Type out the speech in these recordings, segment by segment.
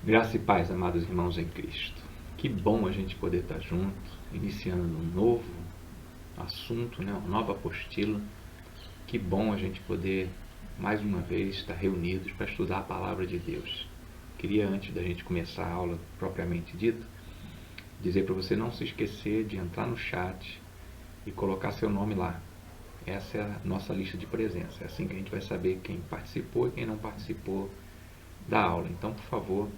Graça e paz, amados irmãos em Cristo. Que bom a gente poder estar junto, iniciando um novo assunto, uma nova apostila. Que bom a gente poder, mais uma vez, estar reunidos para estudar a Palavra de Deus. Queria, antes da gente começar a aula propriamente dita, dizer para você não se esquecer de entrar no chat e colocar seu nome lá. Essa é a nossa lista de presença. É assim que a gente vai saber quem participou e quem não participou da aula. Então, por favor,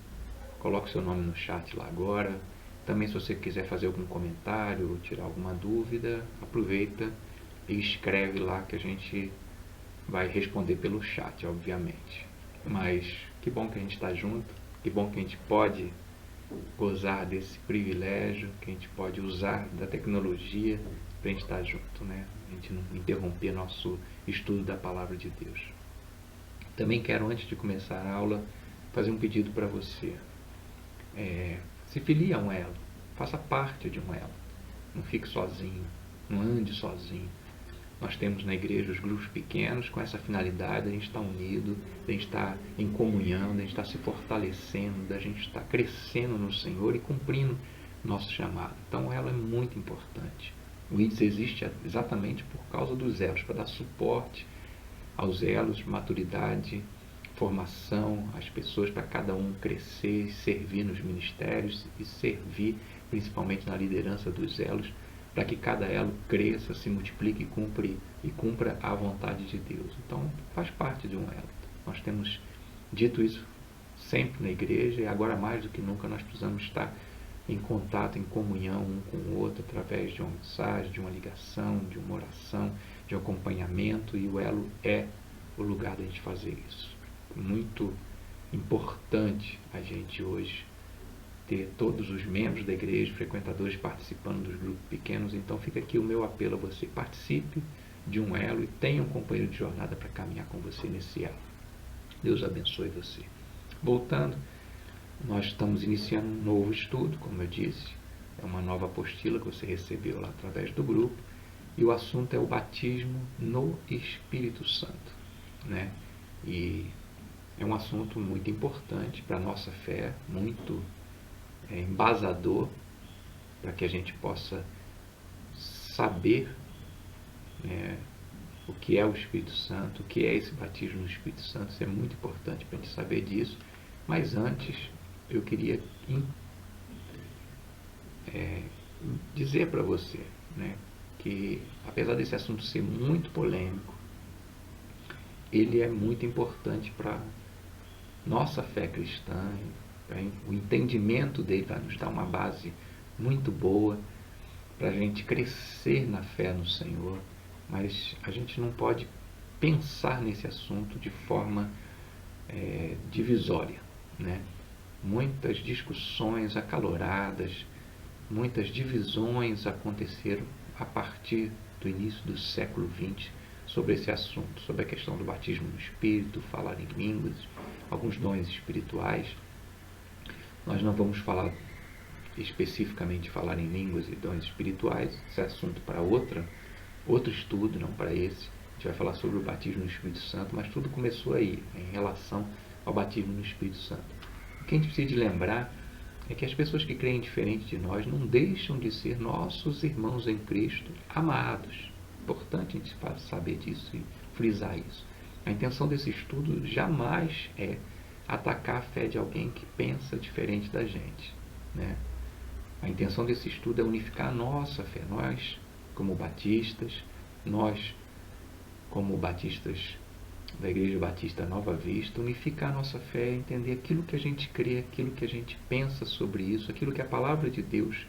coloque seu nome no chat lá agora. Também, se você quiser fazer algum comentário ou tirar alguma dúvida, aproveita e escreve lá que a gente vai responder pelo chat, obviamente. Mas que bom que a gente está junto, que bom que a gente pode gozar desse privilégio, que a gente pode usar da tecnologia para a gente estar junto, A gente não interromper nosso estudo da Palavra de Deus. Também quero, antes de começar a aula, fazer um pedido para você. Se filie a um elo, faça parte de um elo, não fique sozinho, não ande sozinho. Nós temos na igreja os grupos pequenos com essa finalidade, a gente está unido, a gente está em comunhão, a gente está se fortalecendo, a gente está crescendo no Senhor e cumprindo nosso chamado. Então, o elo é muito importante. O IDES existe exatamente por causa dos elos, para dar suporte aos elos, maturidade, formação, as pessoas, para cada um crescer, servir nos ministérios e servir principalmente na liderança dos elos, para que cada elo cresça, se multiplique e cumpra a vontade de Deus. Então, faz parte de um elo. Nós temos dito isso sempre na igreja e agora mais do que nunca nós precisamos estar em contato, em comunhão um com o outro, através de uma mensagem, de uma ligação, de uma oração, de um acompanhamento, e o elo é o lugar da gente fazer isso. Muito importante a gente hoje ter todos os membros da igreja, frequentadores participando dos grupos pequenos. Então fica aqui o meu apelo a você: participe de um elo e tenha um companheiro de jornada para caminhar com você nesse elo. Deus abençoe você. Voltando, nós estamos iniciando um novo estudo, como eu disse, é uma nova apostila que você recebeu lá através do grupo, e o assunto é o batismo no Espírito Santo, E é um assunto muito importante para a nossa fé, muito embasador, para que a gente possa saber o que é o Espírito Santo, o que é esse batismo no Espírito Santo. Isso é muito importante para a gente saber disso. Mas antes, eu queria dizer para você que, apesar desse assunto ser muito polêmico, ele é muito importante para nossa fé cristã. O entendimento dele vai nos dar uma base muito boa para a gente crescer na fé no Senhor, mas a gente não pode pensar nesse assunto de forma divisória, Muitas discussões acaloradas, muitas divisões aconteceram a partir do início do século XX sobre esse assunto, sobre a questão do batismo no Espírito, falar em línguas, alguns dons espirituais. Nós não vamos falar especificamente falar em línguas e dons espirituais, esse é assunto para outro estudo, não para esse. A gente vai falar sobre o batismo no Espírito Santo, mas tudo começou aí, em relação ao batismo no Espírito Santo. O que a gente precisa de lembrar é que as pessoas que creem diferente de nós não deixam de ser nossos irmãos em Cristo, amados. Importante a gente saber disso e frisar isso. A intenção desse estudo jamais é atacar a fé de alguém que pensa diferente da gente, A intenção desse estudo é unificar a nossa fé. Nós, como batistas, nós, como batistas da Igreja Batista Nova Vista, unificar a nossa fé, entender aquilo que a gente crê, aquilo que a gente pensa sobre isso, aquilo que a Palavra de Deus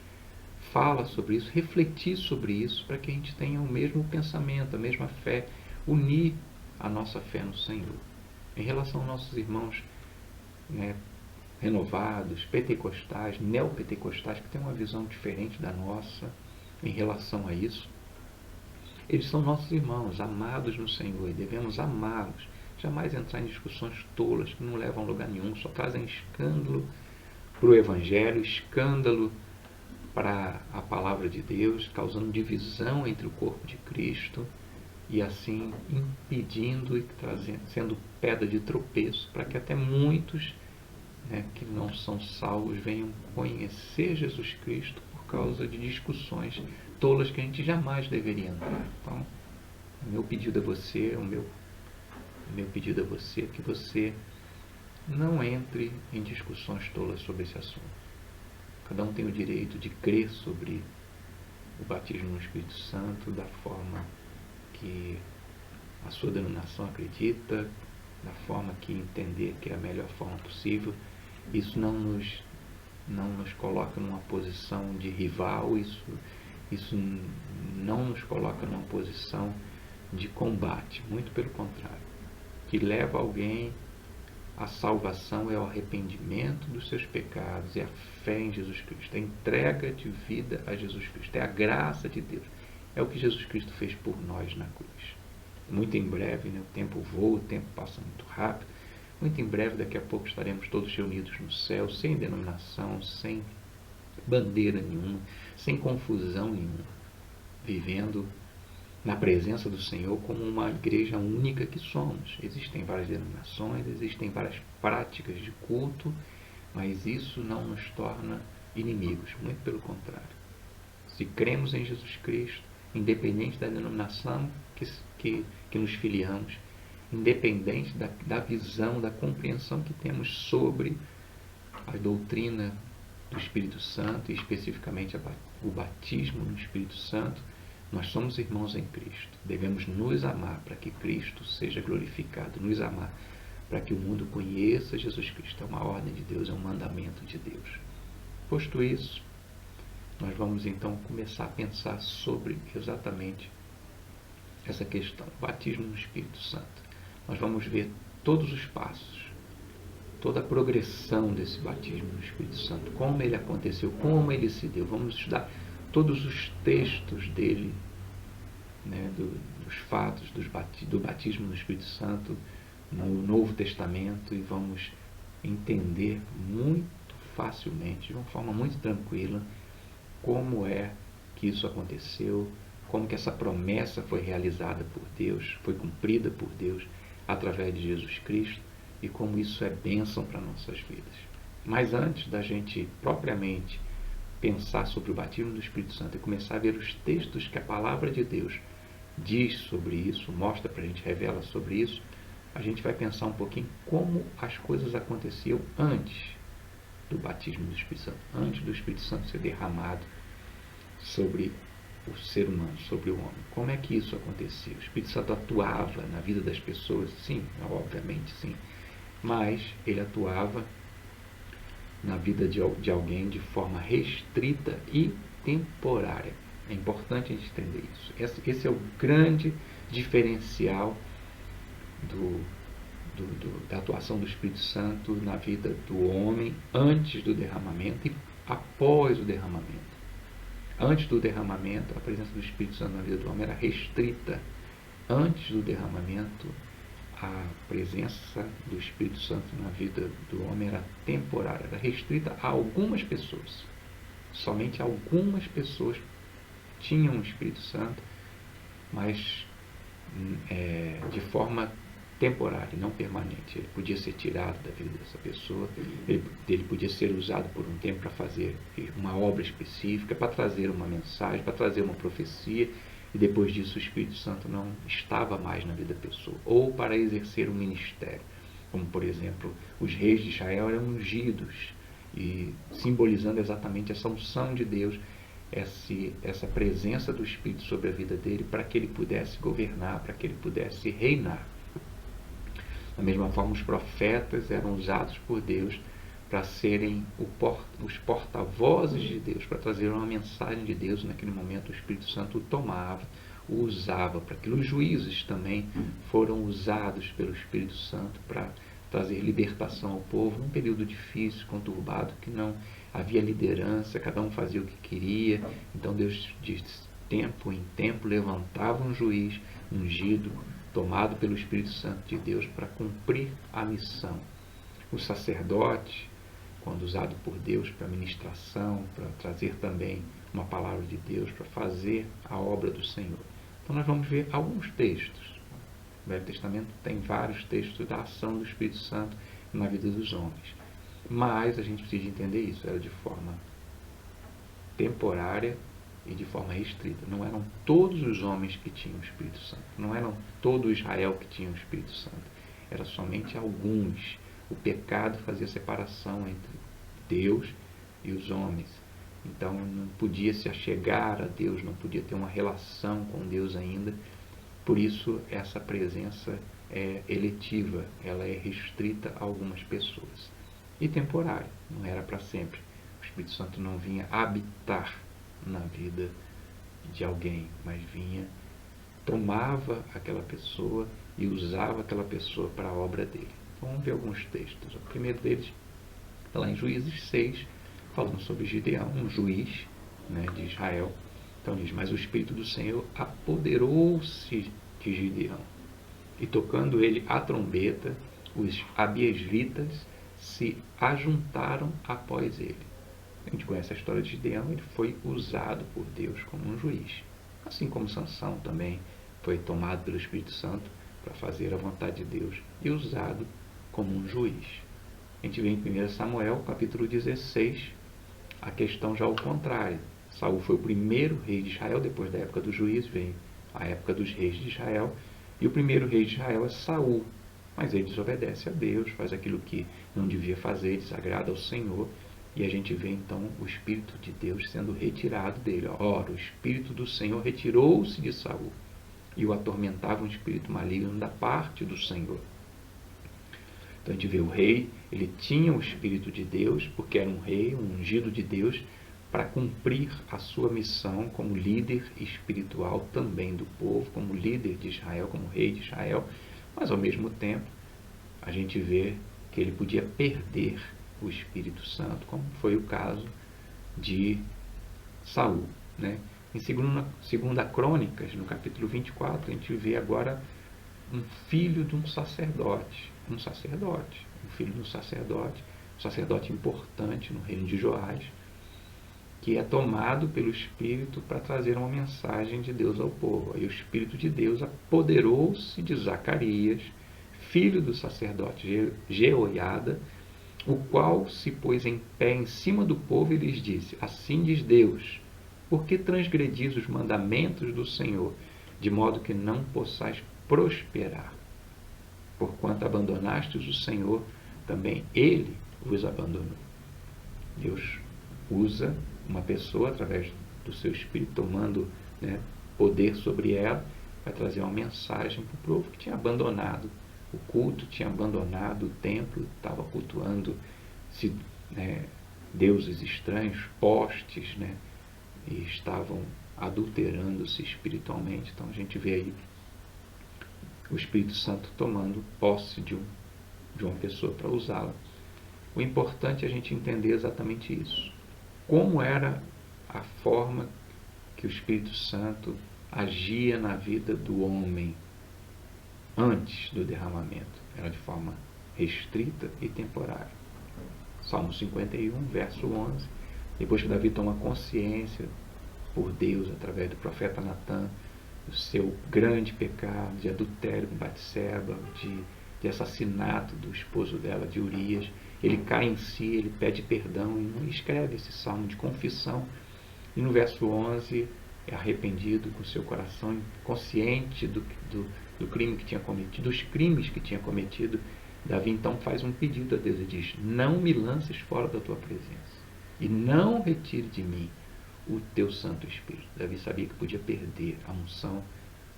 fala sobre isso, refletir sobre isso, para que a gente tenha o mesmo pensamento, a mesma fé, unir a nossa fé no Senhor. Em relação aos nossos irmãos renovados, pentecostais, neopentecostais, que têm uma visão diferente da nossa em relação a isso, eles são nossos irmãos, amados no Senhor, e devemos amá-los, jamais entrar em discussões tolas que não levam a lugar nenhum, só trazem escândalo para o Evangelho, escândalo para a Palavra de Deus, causando divisão entre o corpo de Cristo e assim impedindo e sendo pedra de tropeço para que até muitos né, que não são salvos venham conhecer Jesus Cristo por causa de discussões tolas que a gente jamais deveria entrar. Então, o meu pedido a você, o meu pedido a você é que você não entre em discussões tolas sobre esse assunto. Cada um tem o direito de crer sobre o batismo no Espírito Santo da forma que a sua denominação acredita, da forma que entender que é a melhor forma possível. Isso não nos coloca numa posição de rival, isso não nos coloca numa posição de combate, muito pelo contrário. O que leva alguém à salvação é o arrependimento dos seus pecados, é a fé em Jesus Cristo, é a entrega de vida a Jesus Cristo, é a graça de Deus, é o que Jesus Cristo fez por nós na cruz. Muito em breve, né, o tempo voa, o tempo passa muito rápido, muito em breve, daqui a pouco estaremos todos reunidos no céu, sem denominação, sem bandeira nenhuma, sem confusão nenhuma, vivendo na presença do Senhor como uma igreja única que somos. Existem várias denominações, existem várias práticas de culto, mas isso não nos torna inimigos, muito pelo contrário. Se cremos em Jesus Cristo, independente da denominação que nos filiamos, independente da visão, da compreensão que temos sobre a doutrina do Espírito Santo, e especificamente o batismo no Espírito Santo, nós somos irmãos em Cristo. Devemos nos amar para que Cristo seja glorificado, nos amar para que o mundo conheça Jesus Cristo. É uma ordem de Deus, é um mandamento de Deus. Posto isso, nós vamos então começar a pensar sobre exatamente essa questão, batismo no Espírito Santo. Nós vamos ver todos os passos, toda a progressão desse batismo no Espírito Santo, como ele aconteceu, como ele se deu. Vamos estudar todos os textos dele, né, dos fatos do batismo no Espírito Santo no Novo Testamento, e vamos entender muito facilmente, de uma forma muito tranquila, como é que isso aconteceu, como que essa promessa foi realizada por Deus, foi cumprida por Deus através de Jesus Cristo, e como isso é bênção para nossas vidas. Mas antes da gente propriamente pensar sobre o batismo do Espírito Santo e começar a ver os textos que a palavra de Deus diz sobre isso, mostra para a gente, revela sobre isso, a gente vai pensar um pouquinho como as coisas aconteciam antes do batismo do Espírito Santo, antes do Espírito Santo ser derramado sobre o ser humano, sobre o homem. Como é que isso acontecia? O Espírito Santo atuava na vida das pessoas? Sim, obviamente sim. Mas ele atuava na vida de alguém de forma restrita e temporária. É importante a gente entender isso. Esse é o grande diferencial da atuação do Espírito Santo na vida do homem antes do derramamento e após o derramamento. Antes do derramamento, a presença do Espírito Santo na vida do homem era restrita. Antes do derramamento, a presença do Espírito Santo na vida do homem era temporária, era restrita a algumas pessoas. Somente algumas pessoas tinham o Espírito Santo, mas de forma temporária, não permanente. Ele podia ser tirado da vida dessa pessoa, ele podia ser usado por um tempo para fazer uma obra específica, para trazer uma mensagem, para trazer uma profecia, e depois disso o Espírito Santo não estava mais na vida da pessoa, ou para exercer um ministério, como por exemplo, os reis de Israel eram ungidos, e simbolizando exatamente essa unção de Deus, essa presença do Espírito sobre a vida dele, para que ele pudesse governar, para que ele pudesse reinar. Da mesma forma, os profetas eram usados por Deus para serem os porta-vozes de Deus, para trazer uma mensagem de Deus. Naquele momento o Espírito Santo o tomava, o usava para aquilo. Os juízes também foram usados pelo Espírito Santo para trazer libertação ao povo num período difícil, conturbado, que não havia liderança, cada um fazia o que queria. Então Deus, de tempo em tempo, levantava um juiz ungido, tomado pelo Espírito Santo de Deus para cumprir a missão. O sacerdote, quando usado por Deus para ministração, para trazer também uma palavra de Deus, para fazer a obra do Senhor. Então nós vamos ver alguns textos. O Velho Testamento tem vários textos da ação do Espírito Santo na vida dos homens. Mas a gente precisa entender isso, era de forma temporária e de forma restrita. Não eram todos os homens que tinham o Espírito Santo, não eram todo Israel que tinha o Espírito Santo, era somente alguns. O pecado fazia separação entre Deus e os homens. Então não podia se achegar a Deus, não podia ter uma relação com Deus ainda. Por isso essa presença é eletiva, ela é restrita a algumas pessoas. E temporária, não era para sempre. O Espírito Santo não vinha habitar na vida de alguém, mas vinha, tomava aquela pessoa e usava aquela pessoa para a obra dele. Então vamos ver alguns textos. O primeiro deles está lá em Juízes 6, falando sobre Gideão, um juiz, né, de Israel. Então diz, mas o Espírito do Senhor apoderou-se de Gideão, e tocando ele a trombeta, os abiesritas se ajuntaram após ele. A gente conhece a história de Gideão, ele foi usado por Deus como um juiz. Assim como Sansão também foi tomado pelo Espírito Santo para fazer a vontade de Deus e usado como um juiz. A gente vê em 1 Samuel, capítulo 16, a questão já ao contrário. Saul foi o primeiro rei de Israel, depois da época do juiz vem a época dos reis de Israel, e o primeiro rei de Israel é Saul, mas ele desobedece a Deus, faz aquilo que não devia fazer, desagrada ao Senhor, e a gente vê então o Espírito de Deus sendo retirado dele. Ora, o Espírito do Senhor retirou-se de Saul, e o atormentava um espírito maligno da parte do Senhor. Então a gente vê o rei, ele tinha o Espírito de Deus, porque era um rei, um ungido de Deus, para cumprir a sua missão como líder espiritual também do povo, como líder de Israel, como rei de Israel, mas ao mesmo tempo a gente vê que ele podia perder o Espírito Santo, como foi o caso de Saul, né? Em 2 Crônicas, no capítulo 24, a gente vê agora um filho de um sacerdote, um filho de um sacerdote importante no reino de Joás, que é tomado pelo Espírito para trazer uma mensagem de Deus ao povo. Aí o Espírito de Deus apoderou-se de Zacarias, filho do sacerdote Jeoiada, o qual se pôs em pé em cima do povo e lhes disse, assim diz Deus, por que transgredis os mandamentos do Senhor, de modo que não possais prosperar? Porquanto abandonastes o Senhor, também Ele vos abandonou. Deus usa uma pessoa, através do seu Espírito, tomando, né, poder sobre ela, vai trazer uma mensagem para o povo que tinha abandonado o culto, tinha abandonado o templo, estava cultuando deuses estranhos, postes, né, e estavam adulterando-se espiritualmente. Então a gente vê aí o Espírito Santo tomando posse de uma pessoa para usá-la. O importante é a gente entender exatamente isso. Como era a forma que o Espírito Santo agia na vida do homem antes do derramamento? Era de forma restrita e temporária. Salmo 51, verso 11. Depois que Davi toma consciência por Deus, através do profeta Natã, do seu grande pecado de adultério com Batseba, de assassinato do esposo dela, de Urias, ele cai em si, ele pede perdão e escreve esse salmo de confissão. E no verso 11, é arrependido com seu coração, consciente do crime que tinha cometido, dos crimes que tinha cometido. Davi então faz um pedido a Deus e diz, não me lances fora da tua presença e não retire de mim o teu Santo Espírito. Davi sabia que podia perder a unção,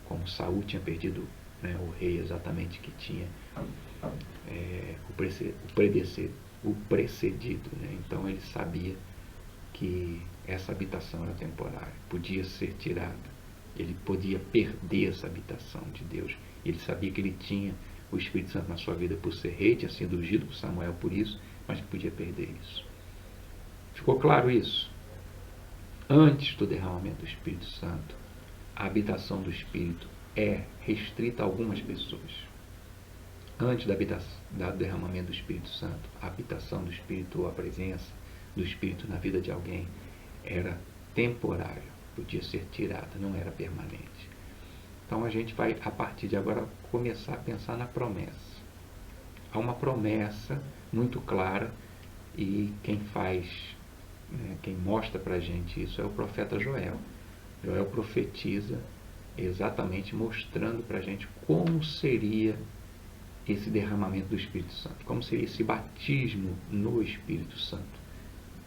como Saul tinha perdido, né, o rei exatamente que tinha o precedido, né? Então ele sabia que essa habitação era temporária, podia ser tirada, ele podia perder essa habitação de Deus. Ele sabia que ele tinha o Espírito Santo na sua vida por ser rei, tinha sido ungido por Samuel por isso, mas que podia perder isso. Ficou claro isso? Antes do derramamento do Espírito Santo, a habitação do Espírito é restrita a algumas pessoas. Antes do derramamento do Espírito Santo, a habitação do Espírito ou a presença do Espírito na vida de alguém era temporária, podia ser tirada, não era permanente. Então a gente vai, a partir de agora, começar a pensar na promessa. Há uma promessa muito clara E quem faz, né, quem mostra para a gente isso é o profeta Joel. Joel profetiza exatamente mostrando para a gente como seria esse derramamento do Espírito Santo, como seria esse batismo no Espírito Santo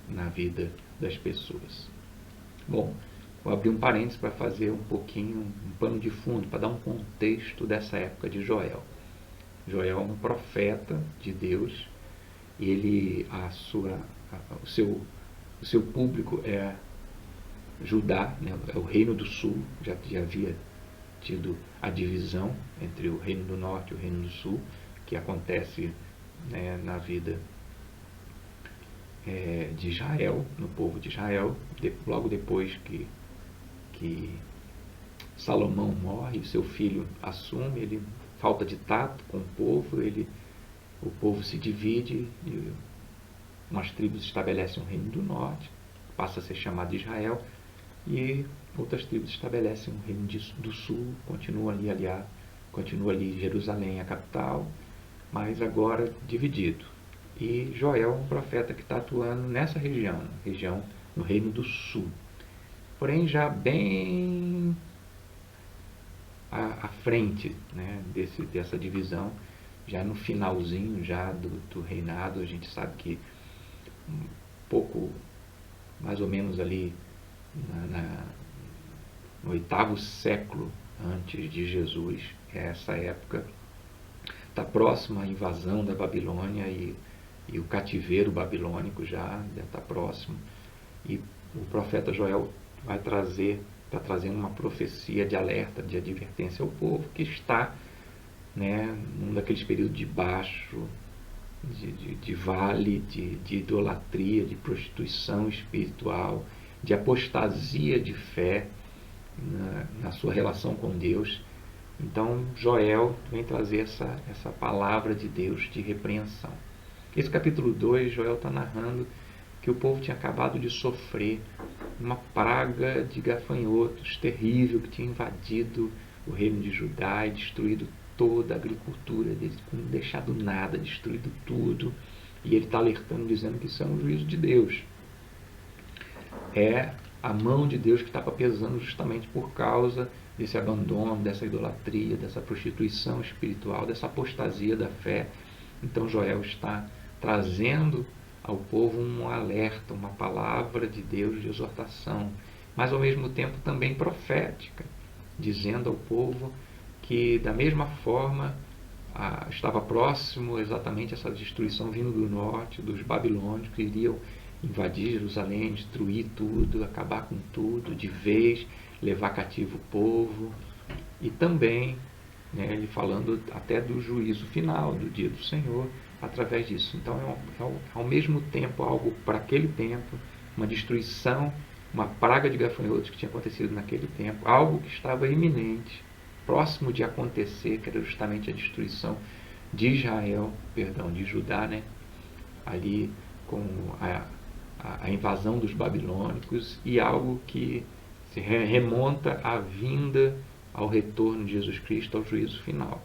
na vida das pessoas. Bom, vou abrir um parênteses para fazer um pouquinho, um pano de fundo, para dar um contexto dessa época de Joel. Joel é um profeta de Deus, e ele, o seu público é Judá, né, é o reino do sul, já havia tido a divisão entre o reino do norte e o reino do sul, que acontece, né, na vida de Israel, no povo de Israel, logo depois que Salomão morre, e seu filho assume, ele falta de tato com o povo, o povo se divide, e umas tribos estabelecem o reino do norte, passa a ser chamado Israel, e outras tribos estabelecem o reino do sul, continua ali Jerusalém, a capital, mas agora dividido. E Joel é um profeta que está atuando nessa região no reino do sul. Porém, já bem à frente, né, dessa divisão, já no finalzinho já do reinado, a gente sabe que mais ou menos ali no 8º século antes de Jesus, essa época está próxima à invasão da Babilônia e o cativeiro babilônico já está próximo, e o profeta Joel está trazendo uma profecia de alerta, de advertência ao povo que está, né, num daqueles períodos de baixo, de vale, de idolatria, de prostituição espiritual, de apostasia de fé na sua relação com Deus. Então Joel vem trazer essa palavra de Deus de repreensão. Esse capítulo 2, Joel está narrando que o povo tinha acabado de sofrer uma praga de gafanhotos terrível que tinha invadido o reino de Judá e destruído toda a agricultura deles, não deixado nada, destruído tudo. E ele está alertando, dizendo que isso é um juízo de Deus. É a mão de Deus que estava pesando justamente por causa desse abandono, dessa idolatria, dessa prostituição espiritual, dessa apostasia da fé. Então Joel está trazendo ao povo um alerta, uma palavra de Deus de exortação, mas ao mesmo tempo também profética, dizendo ao povo que da mesma forma estava próximo exatamente essa destruição vindo do norte, dos babilônios, que iriam invadir Jerusalém, destruir tudo, acabar com tudo de vez, levar cativo o povo, e também, né, ele falando até do juízo final, do dia do Senhor, através disso. Então é ao mesmo tempo algo para aquele tempo, uma destruição, uma praga de gafanhotos que tinha acontecido naquele tempo, algo que estava iminente, próximo de acontecer, que era justamente a destruição de Israel, de Judá, né? Ali com a invasão dos babilônicos, e algo que se remonta à vinda, ao retorno de Jesus Cristo, ao juízo final.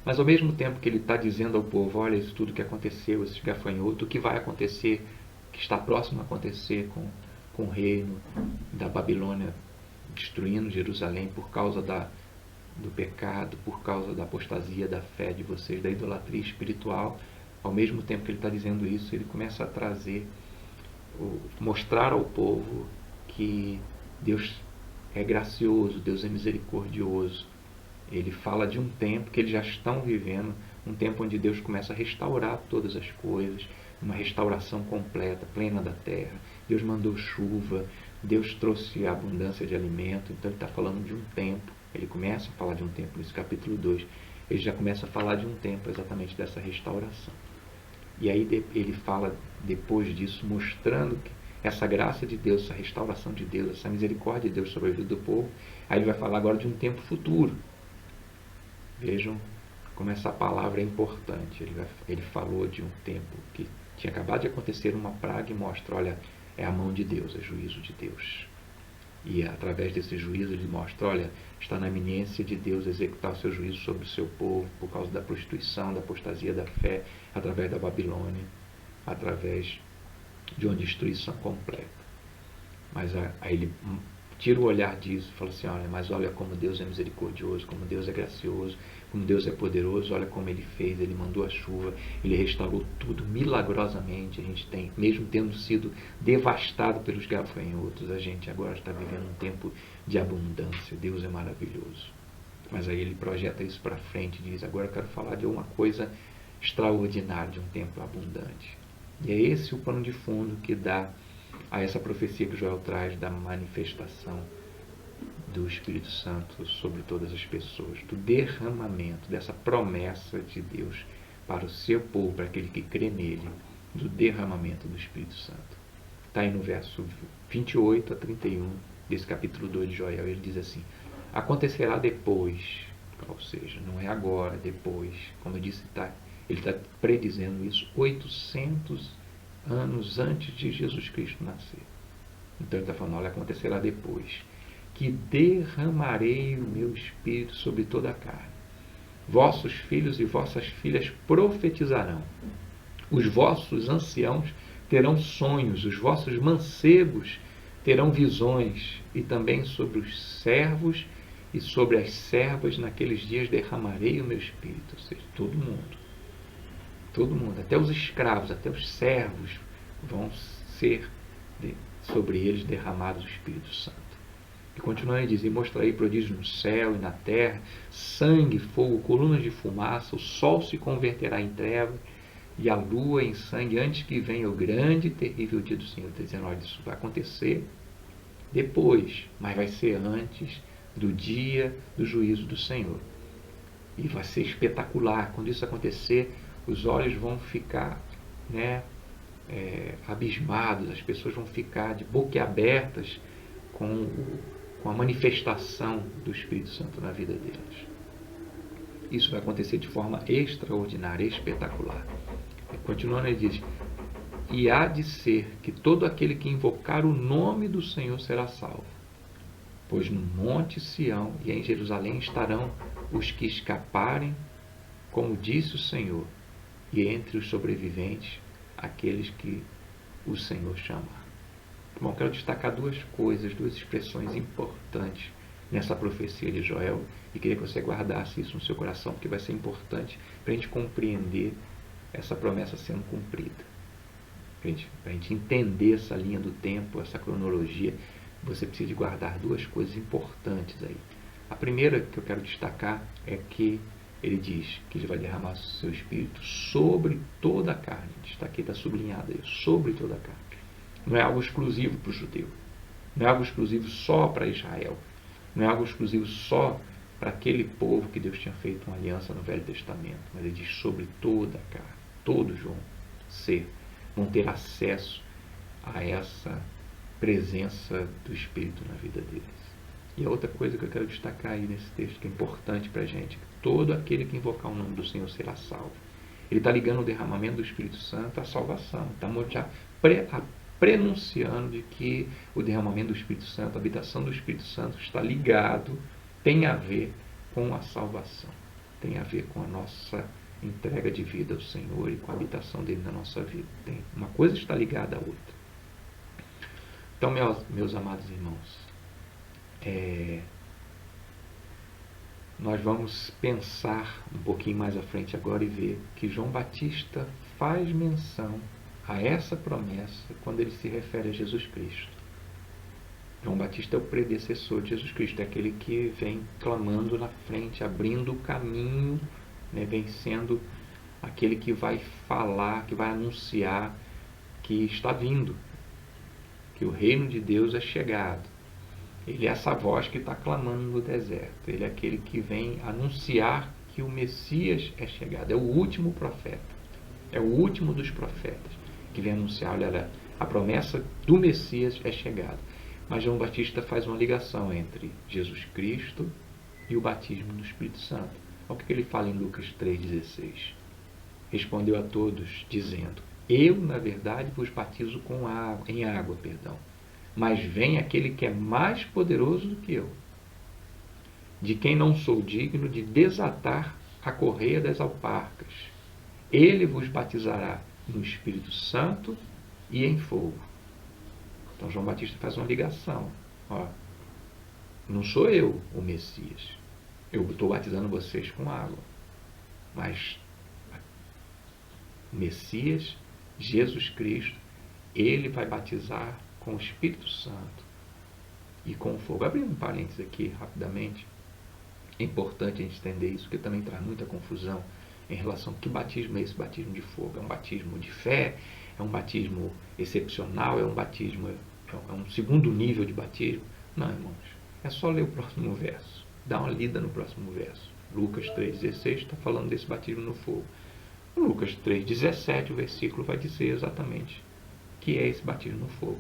Mas ao mesmo tempo que ele está dizendo ao povo, olha isso tudo que aconteceu, esses gafanhotos, o que vai acontecer, que está próximo a acontecer com o reino da Babilônia destruindo Jerusalém por causa do pecado, por causa da apostasia da fé de vocês, da idolatria espiritual. Ao mesmo tempo que ele está dizendo isso, ele começa a mostrar ao povo que Deus é gracioso, Deus é misericordioso. Ele fala de um tempo que eles já estão vivendo, um tempo onde Deus começa a restaurar todas as coisas, uma restauração completa, plena da terra. Deus mandou chuva, Deus trouxe a abundância de alimento. Então ele está falando de um tempo, ele começa a falar de um tempo, nesse capítulo 2, ele já começa a falar de um tempo exatamente dessa restauração. E aí ele fala depois disso, mostrando que essa graça de Deus, essa restauração de Deus, essa misericórdia de Deus sobre a vida do povo. Aí ele vai falar agora de um tempo futuro. Vejam como essa palavra é importante. Ele falou de um tempo que tinha acabado de acontecer uma praga e mostra, olha, é a mão de Deus, é juízo de Deus. E através desse juízo ele mostra, olha, está na iminência de Deus executar o seu juízo sobre o seu povo por causa da prostituição, da apostasia da fé, através da Babilônia. através de uma destruição completa. Mas aí ele tira o olhar disso e fala assim, olha, mas olha como Deus é misericordioso, como Deus é gracioso, como Deus é poderoso, olha como Ele fez, Ele mandou a chuva, Ele restaurou tudo milagrosamente. A gente tem, mesmo tendo sido devastado pelos gafanhotos, a gente agora está vivendo um tempo de abundância. Deus é maravilhoso. Mas aí ele projeta isso para frente e diz, agora eu quero falar de uma coisa extraordinária, de um tempo abundante. E é esse o pano de fundo que dá a essa profecia que Joel traz da manifestação do Espírito Santo sobre todas as pessoas, do derramamento, dessa promessa de Deus para o seu povo, para aquele que crê nele, do derramamento do Espírito Santo. Está aí no verso 28 a 31 desse capítulo 2 de Joel, ele diz assim, acontecerá depois, ou seja, não é agora, depois, como eu disse, ele está predizendo isso 800 anos antes de Jesus Cristo nascer. Então ele está falando, olha, acontecerá depois, que derramarei o meu Espírito sobre toda a carne. Vossos filhos e vossas filhas profetizarão. Os vossos anciãos terão sonhos, os vossos mancebos terão visões, e também sobre os servos e sobre as servas naqueles dias derramarei o meu Espírito. Ou seja, todo mundo, até os escravos, até os servos, vão ser sobre eles derramados o Espírito Santo. E continua a dizer, mostrarei prodígios no céu e na terra, sangue, fogo, colunas de fumaça, o sol se converterá em treva e a lua em sangue, antes que venha o grande e terrível dia do Senhor. Está dizendo, olha, isso vai acontecer depois, mas vai ser antes do dia do juízo do Senhor. E vai ser espetacular. Quando isso acontecer, os olhos vão ficar abismados, as pessoas vão ficar de boquiabertas com a manifestação do Espírito Santo na vida deles. Isso vai acontecer de forma extraordinária, espetacular. Continuando, ele diz, e há de ser que todo aquele que invocar o nome do Senhor será salvo. Pois no monte Sião e em Jerusalém estarão os que escaparem, como disse o Senhor, e entre os sobreviventes, aqueles que o Senhor chamar. Bom, quero destacar duas coisas, duas expressões importantes nessa profecia de Joel, e queria que você guardasse isso no seu coração, porque vai ser importante para a gente compreender essa promessa sendo cumprida. Para a gente entender essa linha do tempo, essa cronologia, você precisa de guardar duas coisas importantes aí. A primeira que eu quero destacar é que ele diz que ele vai derramar o seu Espírito sobre toda a carne. Destaquei, está sublinhado aí, sobre toda a carne. Não é algo exclusivo para o judeu. Não é algo exclusivo só para Israel. Não é algo exclusivo só para aquele povo que Deus tinha feito uma aliança no Velho Testamento. Mas ele diz sobre toda a carne. Todos vão ter acesso a essa presença do Espírito na vida deles. E a outra coisa que eu quero destacar aí nesse texto, que é importante para a gente, todo aquele que invocar o nome do Senhor será salvo. Ele está ligando o derramamento do Espírito Santo à salvação. Está já prenunciando de que o derramamento do Espírito Santo, a habitação do Espírito Santo está ligado, tem a ver com a salvação, tem a ver com a nossa entrega de vida ao Senhor e com a habitação dele na nossa vida. Uma coisa está ligada à outra. Então, meus amados irmãos, nós vamos pensar um pouquinho mais à frente agora e ver que João Batista faz menção a essa promessa quando ele se refere a Jesus Cristo. João Batista é o predecessor de Jesus Cristo, é aquele que vem clamando na frente, abrindo o caminho, vem sendo aquele que vai falar, que vai anunciar que está vindo, que o reino de Deus é chegado. Ele é essa voz que está clamando no deserto. Ele é aquele que vem anunciar que o Messias é chegado. É o último profeta. É o último dos profetas que vem anunciar, olha, a promessa do Messias é chegada. Mas João Batista faz uma ligação entre Jesus Cristo e o batismo do Espírito Santo. Olha o que ele fala em Lucas 3,16. Respondeu a todos, dizendo, eu, na verdade, vos batizo em água, mas vem aquele que é mais poderoso do que eu, de quem não sou digno de desatar a correia das alparcas. Ele vos batizará no Espírito Santo e em fogo. Então João Batista faz uma ligação. Ó, não sou eu o Messias. Eu estou batizando vocês com água. Mas o Messias, Jesus Cristo, ele vai batizar com o Espírito Santo e com fogo. Abrindo um parênteses aqui rapidamente, é importante a gente entender isso, porque também traz muita confusão em relação a que batismo é esse batismo de fogo. É um batismo de fé? É um batismo excepcional? É um batismo, é um segundo nível de batismo? Não, irmãos, é só ler o próximo verso. Dá uma lida no próximo verso. Lucas 3,16 está falando desse batismo no fogo. Lucas 3,17, o versículo vai dizer exatamente que é esse batismo no fogo.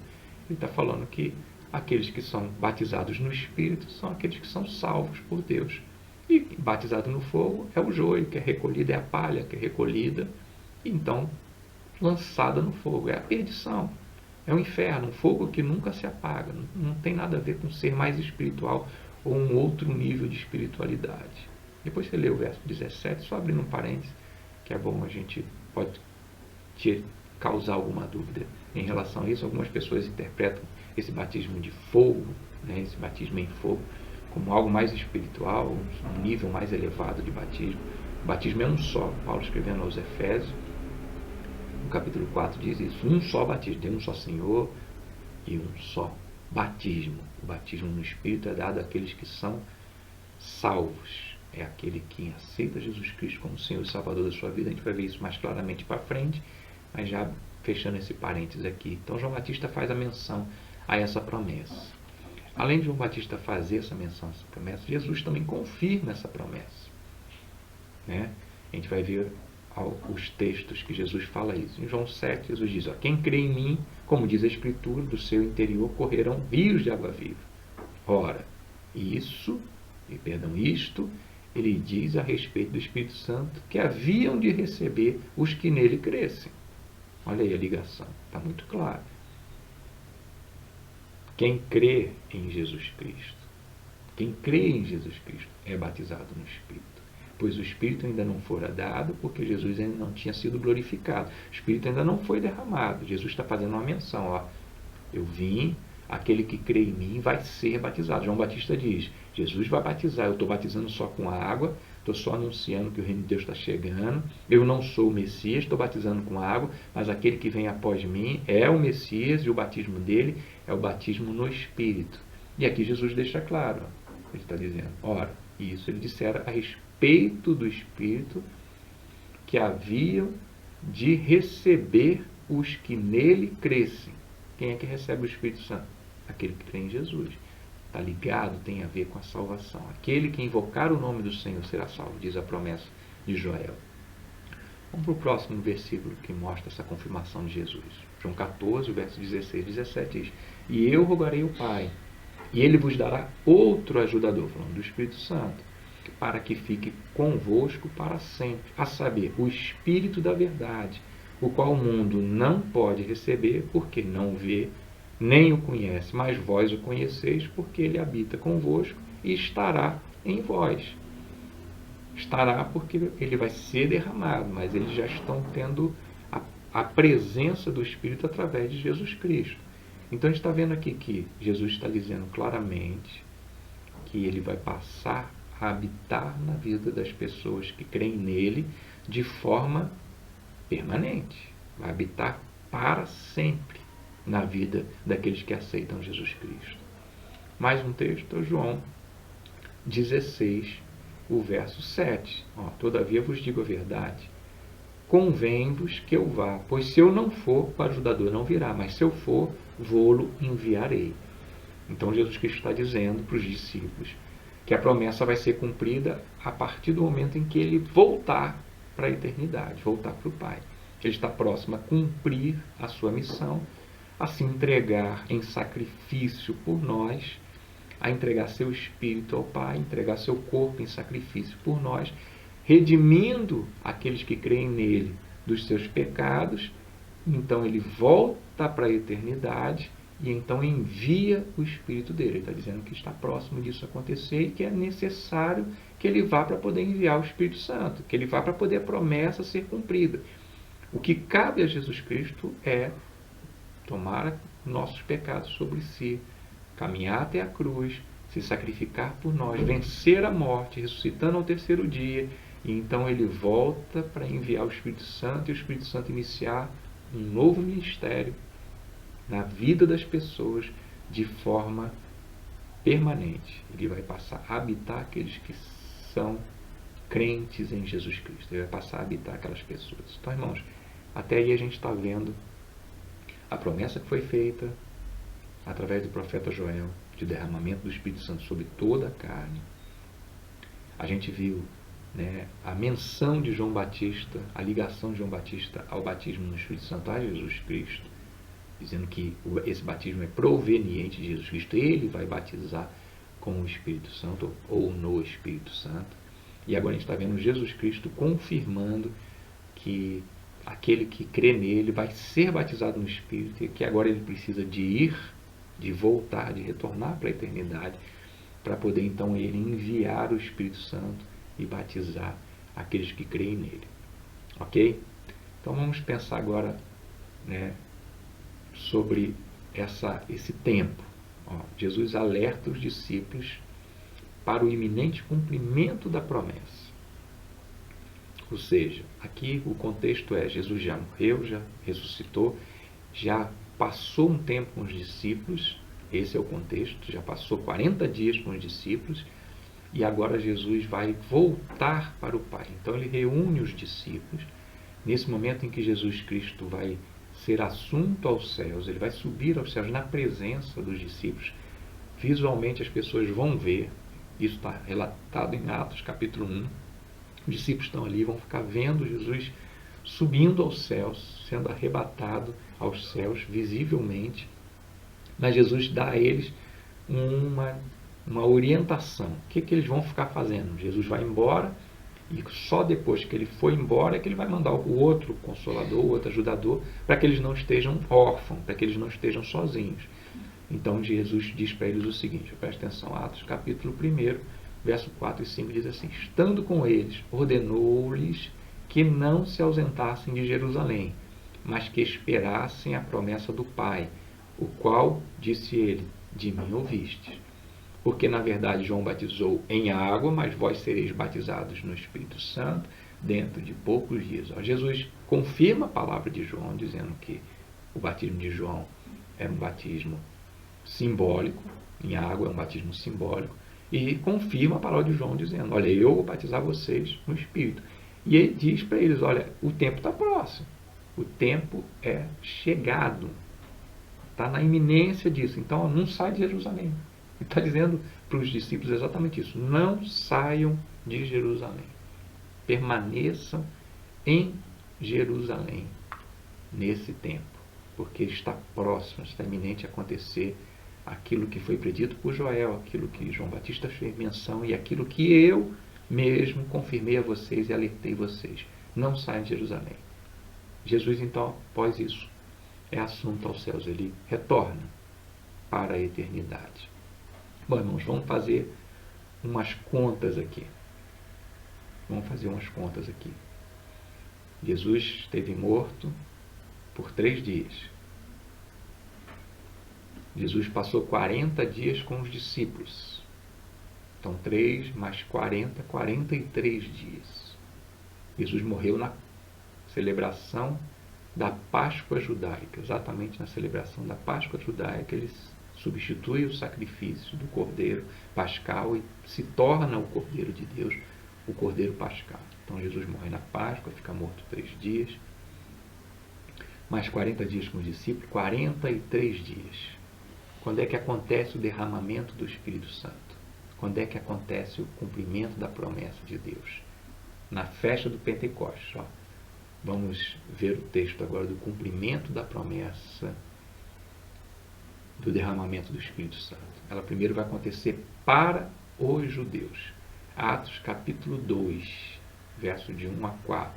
Ele está falando que aqueles que são batizados no Espírito são aqueles que são salvos por Deus. E batizado no fogo é o joio, que é recolhido, é a palha, que é recolhida, e então lançada no fogo. É a perdição, é o inferno, um fogo que nunca se apaga. Não tem nada a ver com ser mais espiritual ou um outro nível de espiritualidade. Depois você lê o verso 17, só abrindo um parênteses, que é bom, a gente pode te causar alguma dúvida em relação a isso. Algumas pessoas interpretam esse batismo de fogo, né, esse batismo em fogo, como algo mais espiritual, um nível mais elevado de batismo. O batismo é um só. Paulo escrevendo aos Efésios, no capítulo 4 diz isso, um só batismo, tem um só Senhor e um só batismo. O batismo no Espírito é dado àqueles que são salvos. É aquele que aceita Jesus Cristo como Senhor e Salvador da sua vida. A gente vai ver isso mais claramente para frente, mas já fechando esse parênteses aqui. Então João Batista faz a menção a essa promessa. Além de João Batista fazer essa menção a essa promessa, Jesus também confirma essa promessa, né? A gente vai ver os textos que Jesus fala isso. Em João 7, Jesus diz, ó, quem crê em mim, como diz a Escritura, do seu interior correrão rios de água viva. Ora, isto, ele diz a respeito do Espírito Santo, que haviam de receber os que nele crescem. Olha aí a ligação, está muito claro. Quem crê em Jesus Cristo, é batizado no Espírito. Pois o Espírito ainda não fora dado, porque Jesus ainda não tinha sido glorificado. O Espírito ainda não foi derramado. Jesus está fazendo uma menção, ó. Eu vim, aquele que crê em mim vai ser batizado. João Batista diz, Jesus vai batizar, eu estou batizando só com água, estou só anunciando que o reino de Deus está chegando, eu não sou o Messias, estou batizando com água, mas aquele que vem após mim é o Messias e o batismo dele é o batismo no Espírito. E aqui Jesus deixa claro, ele está dizendo, ora, isso ele dissera a respeito do Espírito que haviam de receber os que nele crescem. Quem é que recebe o Espírito Santo? Aquele que crê em Jesus. Está ligado, tem a ver com a salvação. Aquele que invocar o nome do Senhor será salvo, diz a promessa de Joel. Vamos para o próximo versículo que mostra essa confirmação de Jesus. João 14, verso 16 e 17 diz, e eu rogarei ao Pai, e ele vos dará outro ajudador, falando do Espírito Santo, para que fique convosco para sempre, a saber, o Espírito da verdade, o qual o mundo não pode receber, porque não vê, nem o conhece, mas vós o conheceis, porque ele habita convosco e estará em vós. Estará porque ele vai ser derramado, mas eles já estão tendo a presença do Espírito através de Jesus Cristo. Então a gente está vendo aqui que Jesus está dizendo claramente que ele vai passar a habitar na vida das pessoas que creem nele de forma permanente. Vai habitar para sempre na vida daqueles que aceitam Jesus Cristo. Mais um texto, João 16, o verso 7. Todavia vos digo a verdade, convém-vos que eu vá, pois se eu não for, o ajudador não virá, mas se eu for, vou-lo enviarei. Então Jesus Cristo está dizendo para os discípulos que a promessa vai ser cumprida a partir do momento em que ele voltar para a eternidade, voltar para o Pai. Ele está próximo a cumprir a sua missão, a se entregar em sacrifício por nós, a entregar seu espírito ao Pai, entregar seu corpo em sacrifício por nós, redimindo aqueles que creem nele dos seus pecados. Então ele volta para a eternidade e então envia o Espírito dele. Ele está dizendo que está próximo disso acontecer e que é necessário que ele vá para poder enviar o Espírito Santo, que ele vá para poder a promessa ser cumprida. O que cabe a Jesus Cristo é tomar nossos pecados sobre si, caminhar até a cruz, se sacrificar por nós, vencer a morte, ressuscitando ao terceiro dia, e então ele volta para enviar o Espírito Santo, e o Espírito Santo iniciar um novo ministério na vida das pessoas de forma permanente. Ele vai passar a habitar aqueles que são crentes em Jesus Cristo. Ele vai passar a habitar aquelas pessoas. Então, irmãos, até aí a gente está vendo a promessa que foi feita através do profeta Joel, de derramamento do Espírito Santo sobre toda a carne. A gente viu, né, a menção de João Batista, a ligação de João Batista ao batismo no Espírito Santo a Jesus Cristo, dizendo que esse batismo é proveniente de Jesus Cristo. Ele vai batizar com o Espírito Santo ou no Espírito Santo. E agora a gente está vendo Jesus Cristo confirmando que aquele que crê nele vai ser batizado no Espírito, e que agora ele precisa de ir, de voltar, de retornar para a eternidade, para poder então ele enviar o Espírito Santo e batizar aqueles que creem nele. Ok? Então vamos pensar agora, né, sobre esse tempo. Jesus alerta os discípulos para o iminente cumprimento da promessa. Ou seja, aqui o contexto é: Jesus já morreu, já ressuscitou, já passou um tempo com os discípulos, esse é o contexto, já passou 40 dias com os discípulos, e agora Jesus vai voltar para o Pai. Então ele reúne os discípulos, nesse momento em que Jesus Cristo vai ser assunto aos céus, ele vai subir aos céus na presença dos discípulos. Visualmente as pessoas vão ver, isso está relatado em Atos capítulo 1, os discípulos estão ali, vão ficar vendo Jesus subindo aos céus, sendo arrebatado aos céus visivelmente, mas Jesus dá a eles uma orientação. O que eles vão ficar fazendo? Jesus vai embora, e só depois que ele foi embora é que ele vai mandar o outro consolador, o outro ajudador, para que eles não estejam órfãos, para que eles não estejam sozinhos. Então Jesus diz para eles o seguinte, presta atenção, Atos capítulo 1, verso 4 e 5 diz assim: estando com eles, ordenou-lhes que não se ausentassem de Jerusalém, mas que esperassem a promessa do Pai, o qual, disse ele, de mim ouvistes. Porque, na verdade, João batizou em água, mas vós sereis batizados no Espírito Santo dentro de poucos dias. Jesus confirma a palavra de João, dizendo que o batismo de João era um batismo simbólico, em água é um batismo simbólico, e confirma a palavra de João, dizendo: olha, eu vou batizar vocês no Espírito. E ele diz para eles: olha, o tempo está próximo, o tempo é chegado, está na iminência disso, então não sai de Jerusalém. Ele está dizendo para os discípulos exatamente isso: não saiam de Jerusalém, permaneçam em Jerusalém nesse tempo, porque está próximo, está iminente a acontecer aquilo que foi predito por Joel, aquilo que João Batista fez menção e aquilo que eu mesmo confirmei a vocês e alertei vocês: não saiam de Jerusalém. Jesus, então, após isso, é assunto aos céus, ele retorna para a eternidade. Bom, irmãos, vamos fazer umas contas aqui. Jesus esteve morto por 3 dias. Jesus passou 40 dias com os discípulos. Então, 3 mais 40, 43 dias. Jesus morreu na celebração da Páscoa judaica. Exatamente na celebração da Páscoa judaica, ele substitui o sacrifício do Cordeiro Pascal e se torna o Cordeiro de Deus, o Cordeiro Pascal. Então, Jesus morre na Páscoa, fica morto 3 dias. Mais 40 dias com os discípulos, 43 dias. Quando é que acontece o derramamento do Espírito Santo? Quando é que acontece o cumprimento da promessa de Deus? Na festa do Pentecostes. Vamos ver o texto agora do cumprimento da promessa do derramamento do Espírito Santo. Ela primeiro vai acontecer para os judeus. Atos capítulo 2, verso de 1 a 4.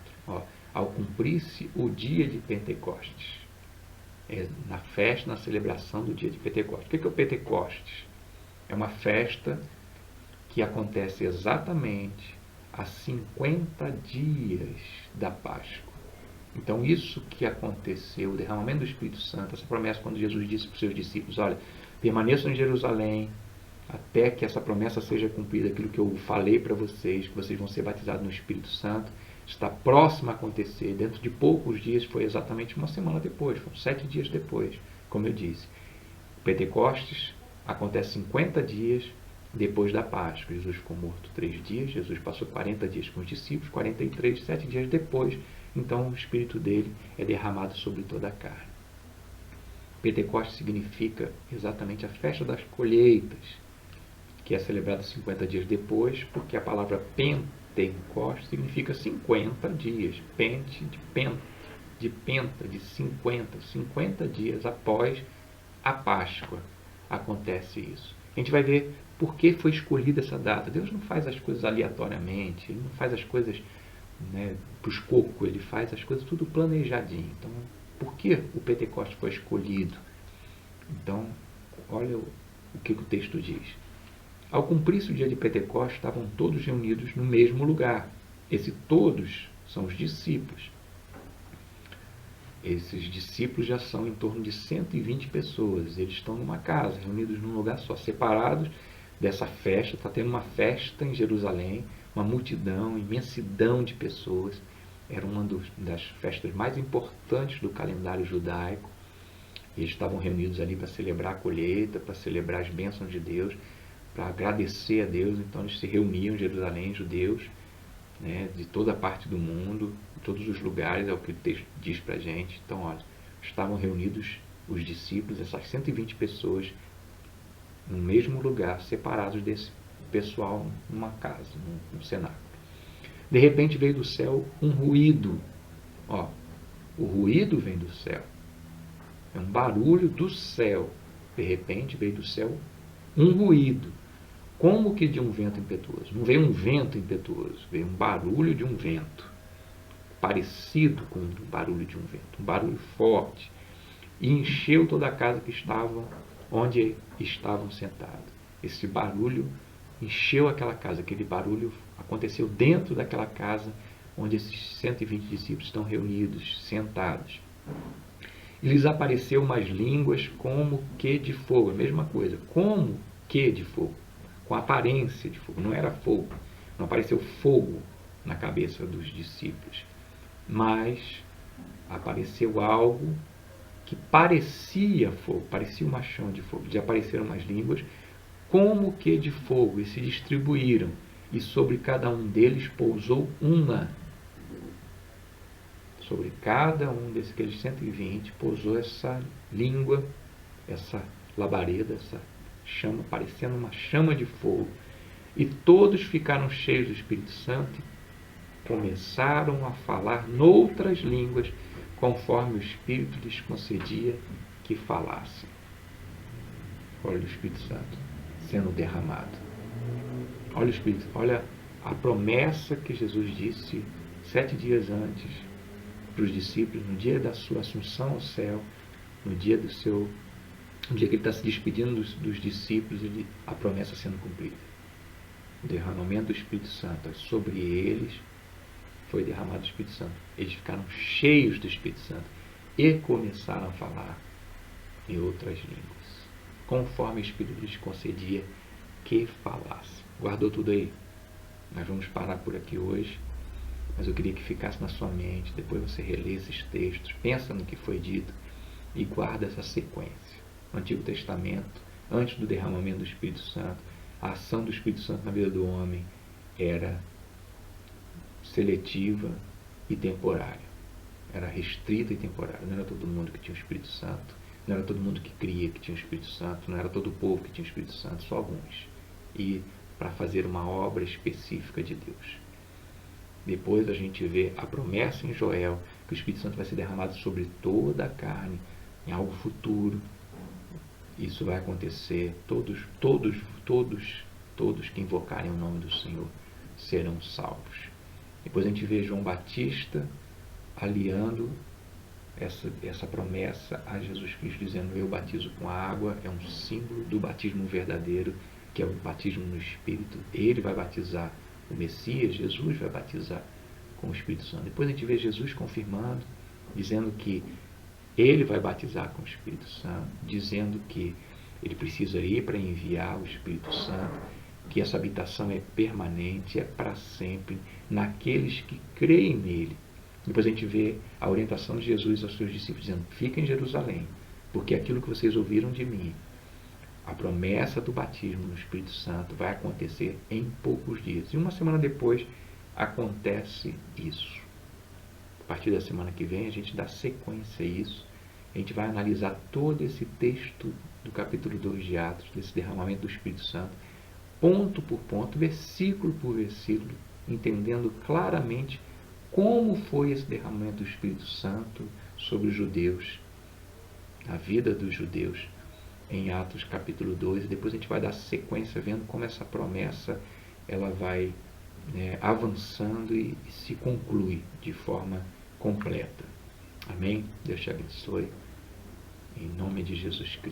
Ao cumprir-se o dia de Pentecostes. Na festa, na celebração do dia de Pentecostes. O que é o Pentecostes? É uma festa que acontece exatamente há 50 dias da Páscoa. Então isso que aconteceu, o derramamento do Espírito Santo, essa promessa quando Jesus disse para os seus discípulos, olha, permaneçam em Jerusalém até que essa promessa seja cumprida, aquilo que eu falei para vocês, que vocês vão ser batizados no Espírito Santo, está próximo a acontecer, dentro de poucos dias, foi exatamente uma semana depois, foram 7 dias depois, como eu disse. Pentecostes acontece 50 dias depois da Páscoa. Jesus ficou morto 3 dias, Jesus passou 40 dias com os discípulos, 43, 7 dias depois, então o Espírito dele é derramado sobre toda a carne. Pentecostes significa exatamente a festa das colheitas, que é celebrada 50 dias depois, porque a palavra Pentecostes significa 50 dias, pente de penta, de 50 dias após a Páscoa acontece isso. A gente vai ver por que foi escolhida essa data. Deus não faz as coisas aleatoriamente, Ele não faz as coisas para os cocos, Ele faz as coisas tudo planejadinho. Então, por que o Pentecostes foi escolhido? Então, olha o que o texto diz. Ao cumprir-se o dia de Pentecostes, estavam todos reunidos no mesmo lugar. Esse todos são os discípulos. Esses discípulos já são em torno de 120 pessoas. Eles estão numa casa, reunidos num lugar só, separados dessa festa. Está tendo uma festa em Jerusalém, uma multidão, imensidão de pessoas. Era uma das festas mais importantes do calendário judaico. Eles estavam reunidos ali para celebrar a colheita, para celebrar as bênçãos de Deus, para agradecer a Deus. Então eles se reuniam em Jerusalém, judeus, de toda a parte do mundo, de todos os lugares, é o que o texto diz para a gente. Então, olha, estavam reunidos os discípulos, essas 120 pessoas, no mesmo lugar, separados desse pessoal, numa casa, num cenáculo. De repente veio do céu um ruído. O ruído vem do céu. É um barulho do céu. De repente veio do céu um ruído. Como que de um vento impetuoso? Não veio um vento impetuoso, veio um barulho de um vento, parecido com o barulho de um vento, um barulho forte, e encheu toda a casa que estava onde estavam sentados. Esse barulho encheu aquela casa, aquele barulho aconteceu dentro daquela casa onde esses 120 discípulos estão reunidos, sentados. E lhes apareceu umas línguas como que de fogo, a mesma coisa, como que de fogo, com aparência de fogo, não era fogo, não apareceu fogo na cabeça dos discípulos, mas apareceu algo que parecia fogo, parecia uma chama de fogo. Já apareceram umas línguas como que de fogo, e se distribuíram, e sobre cada um deles pousou uma. Sobre cada um desses 120 pousou essa língua, essa labareda, essa chama, parecendo uma chama de fogo. E todos ficaram cheios do Espírito Santo e começaram a falar noutras línguas, conforme o Espírito lhes concedia que falassem. Olha o Espírito Santo sendo derramado. Olha o Espírito, olha a promessa que Jesus disse 7 dias antes para os discípulos, no dia da sua assunção ao céu, no dia no dia que ele está se despedindo dos discípulos, a promessa sendo cumprida. O derramamento do Espírito Santo sobre eles foi derramado o Espírito Santo. Eles ficaram cheios do Espírito Santo e começaram a falar em outras línguas, conforme o Espírito lhes concedia que falasse. Guardou tudo aí? Nós vamos parar por aqui hoje, mas eu queria que ficasse na sua mente, depois você relê esses textos, pensa no que foi dito e guarda essa sequência. No Antigo Testamento, antes do derramamento do Espírito Santo, a ação do Espírito Santo na vida do homem era seletiva e temporária. Era restrita e temporária. Não era todo mundo que tinha o Espírito Santo, não era todo mundo que cria que tinha o Espírito Santo, não era todo o povo que tinha o Espírito Santo, só alguns. E para fazer uma obra específica de Deus. Depois a gente vê a promessa em Joel, que o Espírito Santo vai ser derramado sobre toda a carne, em algo futuro. Isso vai acontecer, todos que invocarem o nome do Senhor serão salvos. Depois a gente vê João Batista aliando essa promessa a Jesus Cristo, dizendo: eu batizo com água, é um símbolo do batismo verdadeiro, que é o batismo no Espírito. Ele vai batizar o Messias, Jesus vai batizar com o Espírito Santo. Depois a gente vê Jesus confirmando dizendo que ele vai batizar com o Espírito Santo, dizendo que ele precisa ir para enviar o Espírito Santo, que essa habitação é permanente, é para sempre, naqueles que creem nele. Depois a gente vê a orientação de Jesus aos seus discípulos, dizendo: fiquem em Jerusalém, porque aquilo que vocês ouviram de mim, a promessa do batismo no Espírito Santo vai acontecer em poucos dias. E uma semana depois acontece isso. A partir da semana que vem a gente dá sequência a isso. A gente vai analisar todo esse texto do capítulo 2 de Atos, desse derramamento do Espírito Santo, ponto por ponto, versículo por versículo, entendendo claramente como foi esse derramamento do Espírito Santo sobre os judeus, a vida dos judeus, em Atos capítulo 2, e depois a gente vai dar sequência vendo como essa promessa ela vai avançando e se conclui de forma completa. Amém? Deus te abençoe. Em nome de Jesus Cristo.